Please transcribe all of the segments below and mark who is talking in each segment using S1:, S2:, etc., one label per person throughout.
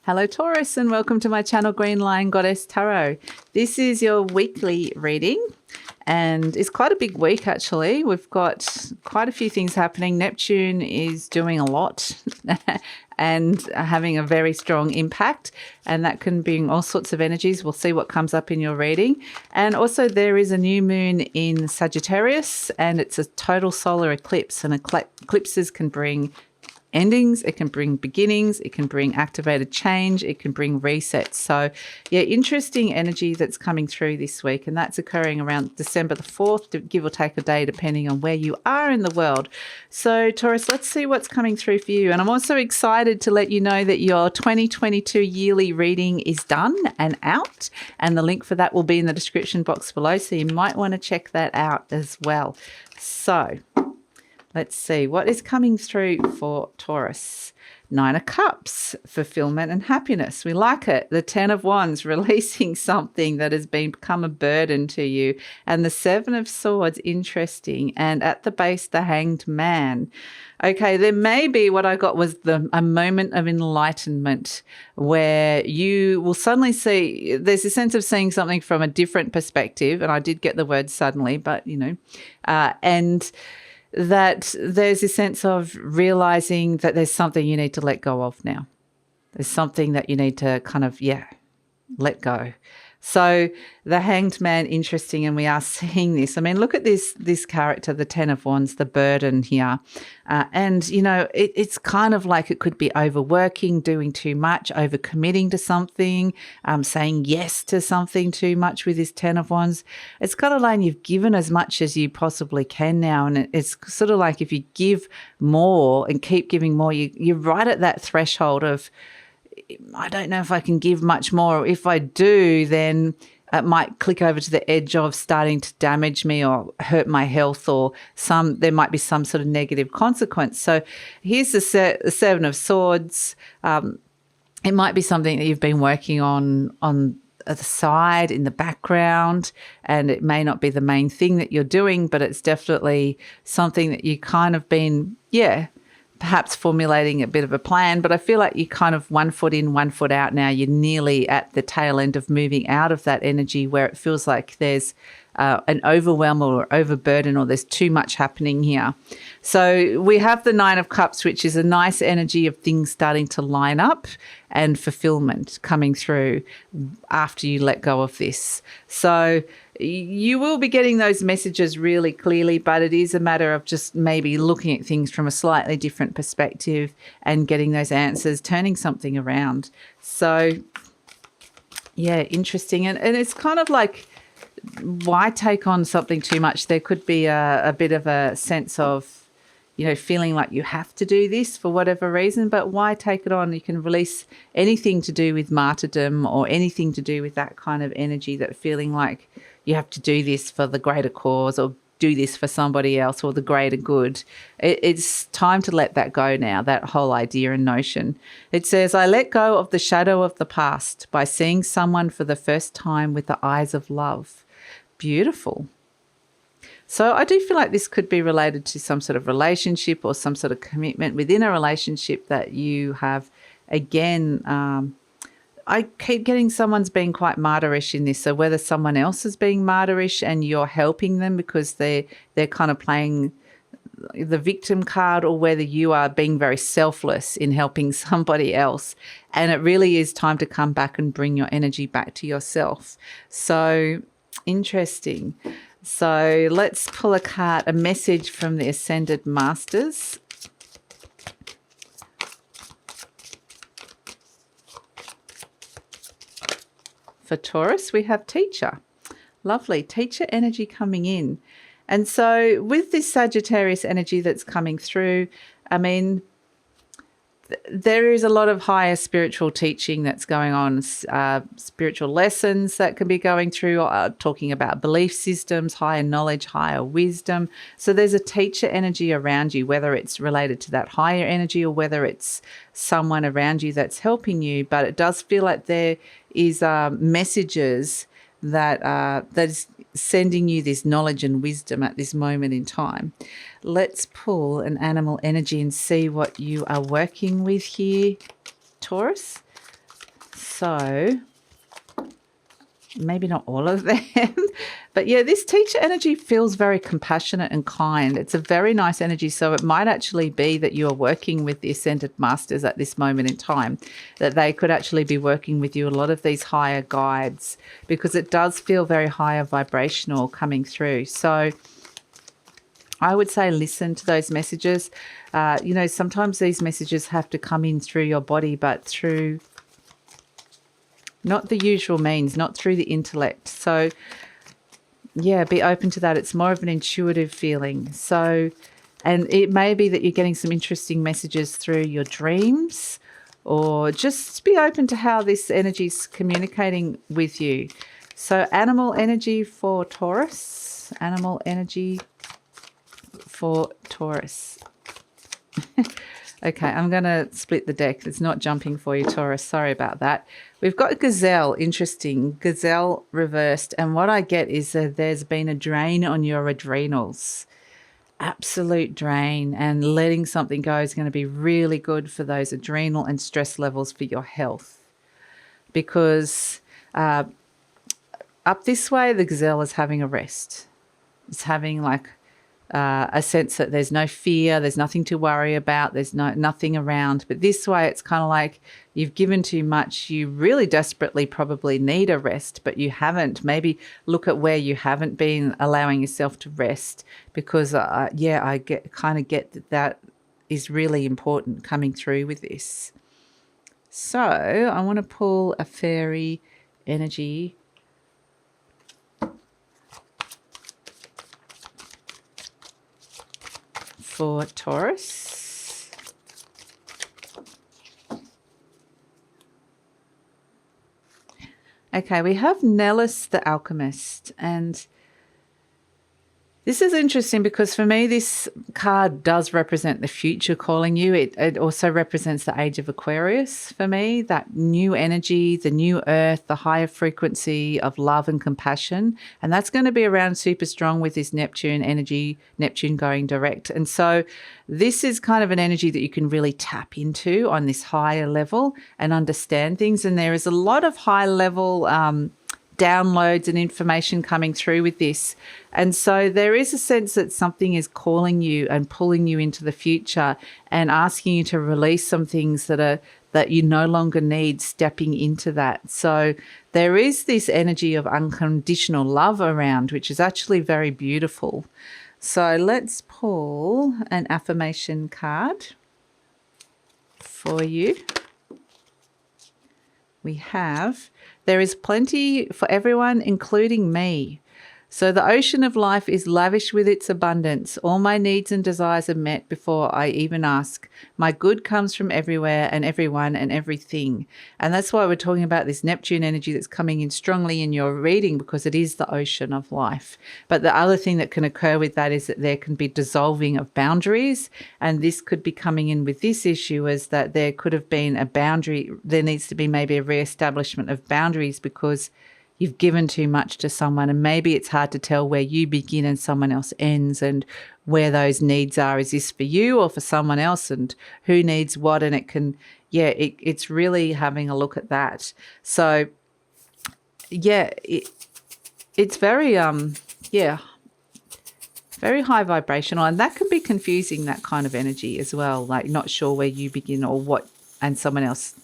S1: Hello Taurus, and welcome to my channel GreenLion Goddess Tarot. This is your weekly reading, and it's quite a big week actually. We've got quite a few things happening. Neptune is doing a lot and having a very strong impact, and that can bring all sorts of energies. We'll see what comes up in your reading. And also there is a new moon in Sagittarius, and it's a total solar eclipse, and eclipses can bring endings, it can bring beginnings, it can bring activated change, it can bring resets. So yeah, interesting energy that's coming through this week, and that's occurring around December the 4th, give or take a day depending on where you are in the world. So Taurus, let's see what's coming through for you. And I'm also excited to let you know that your 2022 yearly reading is done and out, and the link for that will be in the description box below, so you might want to check that out as well. So let's see what is coming through for Taurus. 9 of Cups, fulfillment and happiness. We like it. The 10 of Wands, releasing something that has become a burden to you. And the 7 of Swords, interesting. And at the base, the Hanged Man. Okay, there may be, what I got was a moment of enlightenment where you will suddenly see, there's a sense of seeing something from a different perspective. And I did get the word suddenly, but you know, and that there's a sense of realizing that there's something you need to let go of now. There's something that you need to kind of, let go. So the Hanged Man, interesting, and we are seeing this. I mean, look at this character, the 10 of Wands, the burden here. And, you know, it's kind of like it could be overworking, doing too much, overcommitting to something, saying yes to something too much with this 10 of Wands. It's kind of like you've given as much as you possibly can now. And it's sort of like if you give more and keep giving more, you're right at that threshold of, I don't know if I can give much more. If I do, then it might click over to the edge of starting to damage me or hurt my health, or there might be some sort of negative consequence. So here's the 7 of Swords. It might be something that you've been working on the side, in the background, and it may not be the main thing that you're doing, but it's definitely something that you kind of been, perhaps formulating a bit of a plan. But I feel like you're kind of 1 foot in, 1 foot out now. You're nearly at the tail end of moving out of that energy where it feels like there's an overwhelm or overburden, or there's too much happening here. So we have the 9 of Cups, which is a nice energy of things starting to line up and fulfillment coming through after you let go of this. So you will be getting those messages really clearly, but it is a matter of just maybe looking at things from a slightly different perspective and getting those answers, turning something around. So yeah, interesting. And it's kind of like, why take on something too much? There could be a bit of a sense of, you know, feeling like you have to do this for whatever reason, but why take it on? You can release anything to do with martyrdom or anything to do with that kind of energy, that feeling like you have to do this for the greater cause or do this for somebody else or the greater good. It's time to let that go now, that whole idea and notion. It says, I let go of the shadow of the past by seeing someone for the first time with the eyes of love. Beautiful. So I do feel like this could be related to some sort of relationship or some sort of commitment within a relationship that you have. Again, I keep getting someone's being quite martyrish in this. So whether someone else is being martyrish and you're helping them because they're kind of playing the victim card, or whether you are being very selfless in helping somebody else. And it really is time to come back and bring your energy back to yourself. So interesting. So let's pull a card, a message from the Ascended Masters. For Taurus, we have Teacher. Lovely. Teacher energy coming in. And so with this Sagittarius energy that's coming through, I mean, there is a lot of higher spiritual teaching that's going on, spiritual lessons that can be going through, talking about belief systems, higher knowledge, higher wisdom. So there's a teacher energy around you, whether it's related to that higher energy or whether it's someone around you that's helping you. But it does feel like there is messages that is sending you this knowledge and wisdom at this moment in time. Let's pull an animal energy and see what you are working with here, Taurus. So maybe not all of them, but yeah, this teacher energy feels very compassionate and kind. It's a very nice energy. So it might actually be that you are working with the Ascended Masters at this moment in time, that they could actually be working with you, a lot of these higher guides, because it does feel very higher vibrational coming through. So I would say listen to those messages. You know, sometimes these messages have to come in through your body, but through not the usual means, not through the intellect. So, yeah, be open to that. It's more of an intuitive feeling. So, and it may be that you're getting some interesting messages through your dreams, or just be open to how this energy is communicating with you. So, animal energy for Taurus. Animal energy for Taurus. Okay, I'm going to split the deck. It's not jumping for you, Taurus. Sorry about that. We've got Gazelle. Interesting. Gazelle reversed. And what I get is that there's been a drain on your adrenals. Absolute drain. And letting something go is going to be really good for those adrenal and stress levels for your health. Because up this way, the Gazelle is having a rest. It's having like a sense that there's no fear, there's nothing to worry about, there's nothing around. But this way, it's kind of like you've given too much. You really desperately probably need a rest, but you haven't. Maybe look at where you haven't been allowing yourself to rest, because yeah, I kind of get that is really important coming through with this. So I want to pull a fairy energy for Taurus. Okay, we have Nellis the Alchemist, and this is interesting because for me this card does represent the future calling you. It also represents the age of Aquarius for me, that new energy, the new earth, the higher frequency of love and compassion. And that's going to be around super strong with this Neptune energy, Neptune going direct. And so this is kind of an energy that you can really tap into on this higher level and understand things. And there is a lot of high level downloads and information coming through with this. And so there is a sense that something is calling you and pulling you into the future and asking you to release some things that you no longer need, stepping into that. So there is this energy of unconditional love around, which is actually very beautiful. So let's pull an affirmation card for you. We have, there is plenty for everyone, including me. So the ocean of life is lavish with its abundance. All my needs and desires are met before I even ask. My good comes from everywhere and everyone and everything. And that's why we're talking about this Neptune energy that's coming in strongly in your reading, because it is the ocean of life. But the other thing that can occur with that is that there can be dissolving of boundaries. And this could be coming in with this issue, is that there could have been a boundary. There needs to be maybe a reestablishment of boundaries because you've given too much to someone, and maybe it's hard to tell where you begin and someone else ends, and where those needs are. Is this for you or for someone else, and who needs what? And it can, yeah, it's really having a look at that. So, yeah, it's very, very high vibrational, and that can be confusing, that kind of energy as well, like not sure where you begin or what, and someone else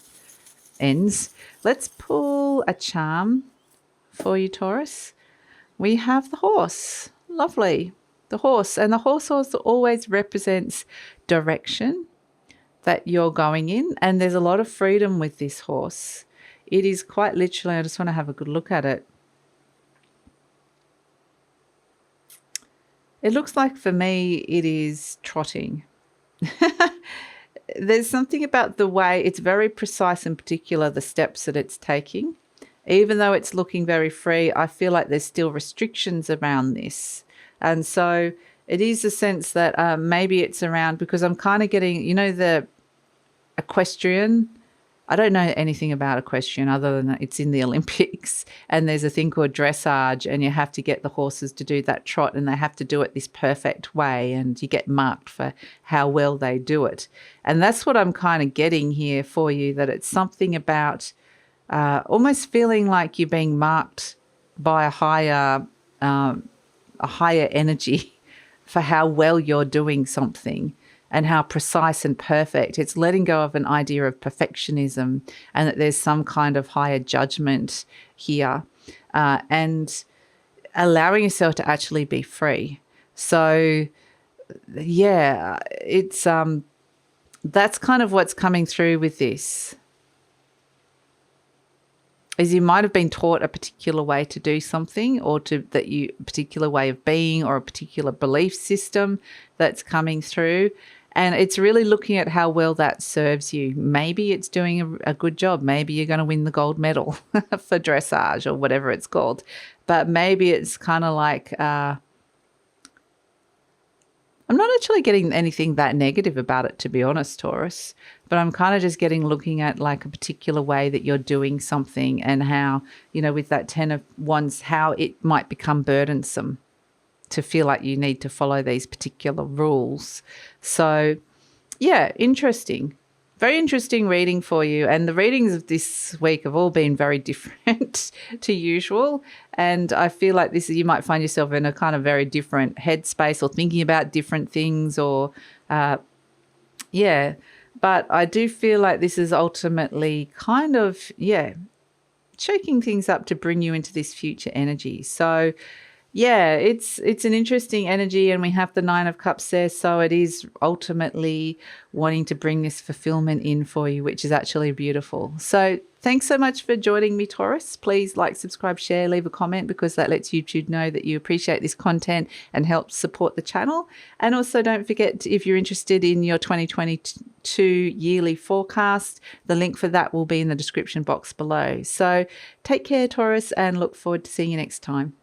S1: ends. Let's pull a charm for you, Taurus. We have the horse. Lovely. The horse. And the horse also always represents direction that you're going in. And there's a lot of freedom with this horse. It is quite literally, I just want to have a good look at it. It looks like for me it is trotting. There's something about the way it's very precise and particular, the steps that it's taking. Even though it's looking very free, I feel like there's still restrictions around this. And so it is a sense that maybe it's around, because I'm kind of getting, you know, the equestrian. I don't know anything about equestrian other than that it's in the Olympics, and there's a thing called dressage, and you have to get the horses to do that trot, and they have to do it this perfect way, and you get marked for how well they do it. And that's what I'm kind of getting here for you, that it's something about almost feeling like you're being marked by a higher energy for how well you're doing something and how precise and perfect. It's letting go of an idea of perfectionism and that there's some kind of higher judgment here, and allowing yourself to actually be free. So, yeah, it's that's kind of what's coming through with this. Is you might have been taught a particular way to do something, or a particular way of being, or a particular belief system that's coming through. And it's really looking at how well that serves you. Maybe it's doing a good job. Maybe you're going to win the gold medal for dressage or whatever it's called. But maybe it's kind of like, I'm not actually getting anything that negative about it, to be honest, Taurus. But I'm kind of just looking at like a particular way that you're doing something, and how, with that 10 of Wands, how it might become burdensome to feel like you need to follow these particular rules. So, yeah, interesting. Very interesting reading for you. And the readings of this week have all been very different to usual. And I feel like you might find yourself in a kind of very different headspace, or thinking about different things, or, yeah. But I do feel like this is ultimately kind of, shaking things up to bring you into this future energy. So, yeah, it's an interesting energy, and we have the 9 of Cups there, so it is ultimately wanting to bring this fulfillment in for you, which is actually beautiful. So thanks so much for joining me, Taurus. Please like, subscribe, share, leave a comment, because that lets YouTube know that you appreciate this content and helps support the channel. And also don't forget, if you're interested in your 2022 yearly forecast, the link for that will be in the description box below. So take care, Taurus, and look forward to seeing you next time.